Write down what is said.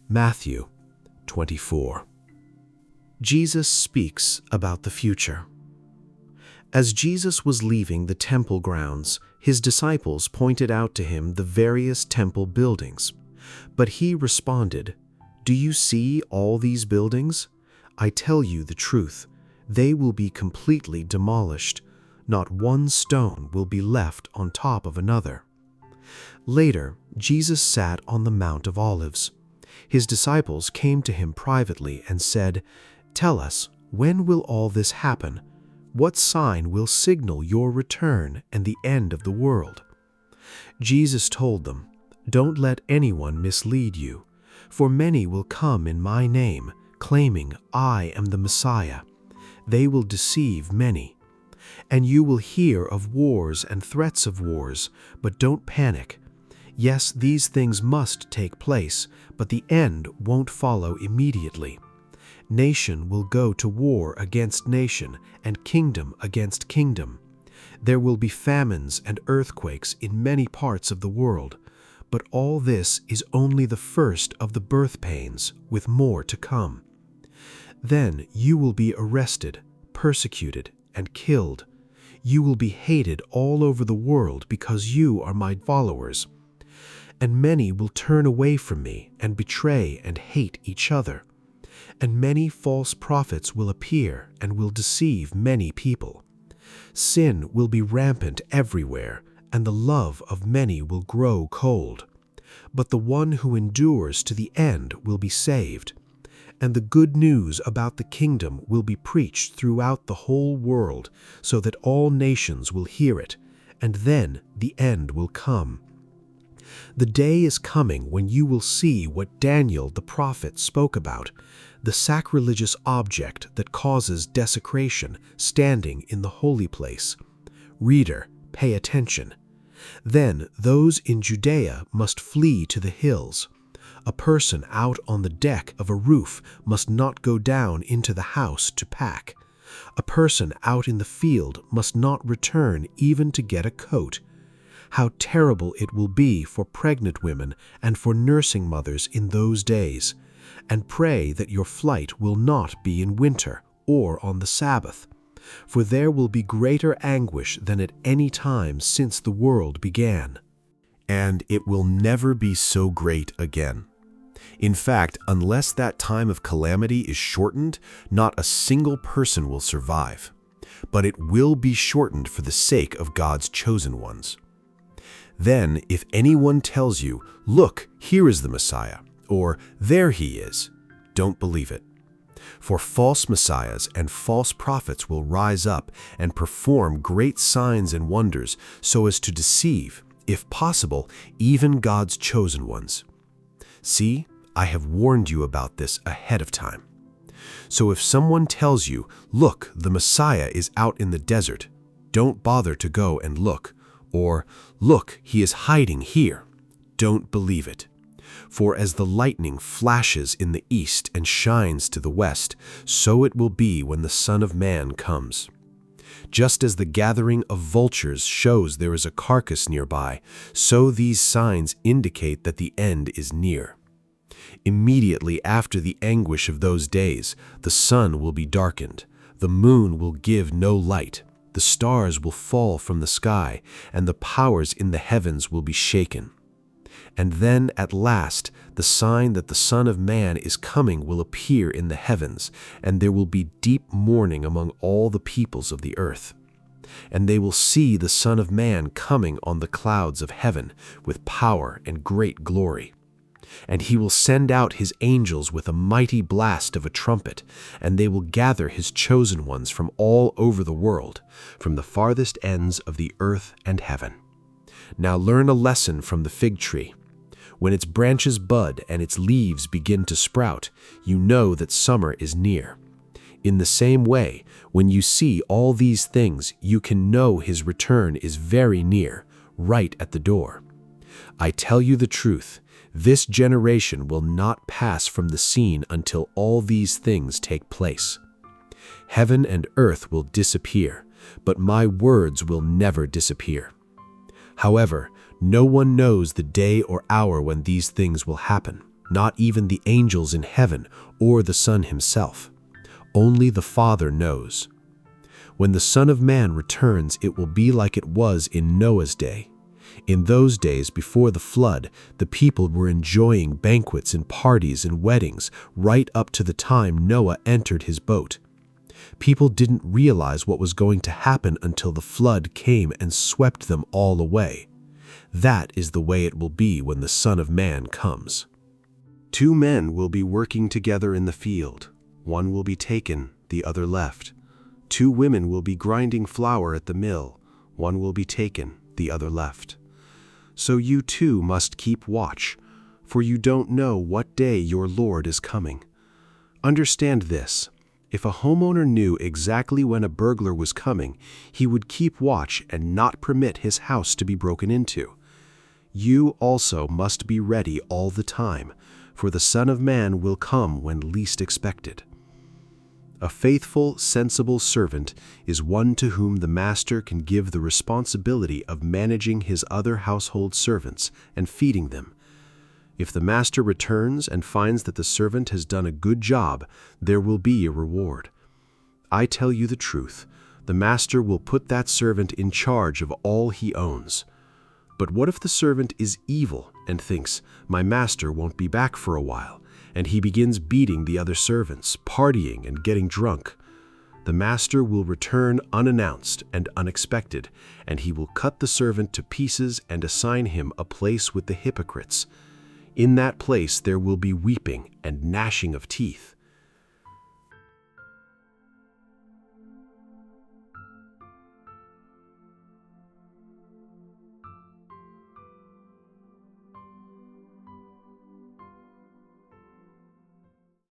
Matthew 24. Jesus speaks about the future. As Jesus was leaving the temple grounds, his disciples pointed out to him the various temple buildings. But he responded, "Do you see all these buildings? I tell you the truth, they will be completely demolished. Not one stone will be left on top of another." Later, Jesus sat on the Mount of Olives. His disciples came to him privately and said, "Tell us, when will all this happen? What sign will signal your return and the end of the world?" Jesus told them, "Don't let anyone mislead you, for many will come in my name, claiming I am the Messiah. They will deceive many. And you will hear of wars and threats of wars, but don't panic. Yes, these things must take place, but the end won't follow immediately. Nation will go to war against nation, and kingdom against kingdom. There will be famines and earthquakes in many parts of the world, but all this is only the first of the birth pains, with more to come. Then you will be arrested, persecuted, and killed. You will be hated all over the world because you are my followers. And many will turn away from me and betray and hate each other. And many false prophets will appear and will deceive many people. Sin will be rampant everywhere, and the love of many will grow cold. But the one who endures to the end will be saved. And the good news about the kingdom will be preached throughout the whole world, so that all nations will hear it, and then the end will come. The day is coming when you will see what Daniel the prophet spoke about, the sacrilegious object that causes desecration standing in the holy place. Reader, pay attention. Then those in Judea must flee to the hills. A person out on the deck of a roof must not go down into the house to pack. A person out in the field must not return even to get a coat. How terrible it will be for pregnant women and for nursing mothers in those days. And pray that your flight will not be in winter or on the Sabbath, for there will be greater anguish than at any time since the world began. And it will never be so great again. In fact, unless that time of calamity is shortened, not a single person will survive. But it will be shortened for the sake of God's chosen ones. Then, if anyone tells you, "Look, here is the Messiah," or "There he is," don't believe it. For false messiahs and false prophets will rise up and perform great signs and wonders so as to deceive, if possible, even God's chosen ones. See, I have warned you about this ahead of time. So if someone tells you, "Look, the Messiah is out in the desert," don't bother to go and look. Or, "Look, he is hiding here," don't believe it. For as the lightning flashes in the east and shines to the west, so it will be when the Son of Man comes. Just as the gathering of vultures shows there is a carcass nearby, so these signs indicate that the end is near. Immediately after the anguish of those days, the sun will be darkened, the moon will give no light, the stars will fall from the sky, and the powers in the heavens will be shaken. And then at last the sign that the Son of Man is coming will appear in the heavens, and there will be deep mourning among all the peoples of the earth. And they will see the Son of Man coming on the clouds of heaven with power and great glory. And he will send out his angels with a mighty blast of a trumpet, and they will gather his chosen ones from all over the world, from the farthest ends of the earth and heaven. Now learn a lesson from the fig tree. When its branches bud and its leaves begin to sprout, you know that summer is near. In the same way, when you see all these things, you can know his return is very near, right at the door. I tell you the truth, this generation will not pass from the scene until all these things take place. Heaven and earth will disappear, but my words will never disappear. However, no one knows the day or hour when these things will happen, not even the angels in heaven or the Son himself. Only the Father knows. When the Son of Man returns, it will be like it was in Noah's day. In those days before the flood, the people were enjoying banquets and parties and weddings right up to the time Noah entered his boat. People didn't realize what was going to happen until the flood came and swept them all away. That is the way it will be when the Son of Man comes. 2 men will be working together in the field. One will be taken, the other left. 2 women will be grinding flour at the mill. One will be taken, the other left. So you too must keep watch, for you don't know what day your Lord is coming. Understand this: if a homeowner knew exactly when a burglar was coming, he would keep watch and not permit his house to be broken into. You also must be ready all the time, for the Son of Man will come when least expected. A faithful, sensible servant is one to whom the master can give the responsibility of managing his other household servants and feeding them. If the master returns and finds that the servant has done a good job, there will be a reward. I tell you the truth, the master will put that servant in charge of all he owns. But what if the servant is evil and thinks, "My master won't be back for a while," and he begins beating the other servants, partying and getting drunk? The master will return unannounced and unexpected, and he will cut the servant to pieces and assign him a place with the hypocrites. In that place there will be weeping and gnashing of teeth.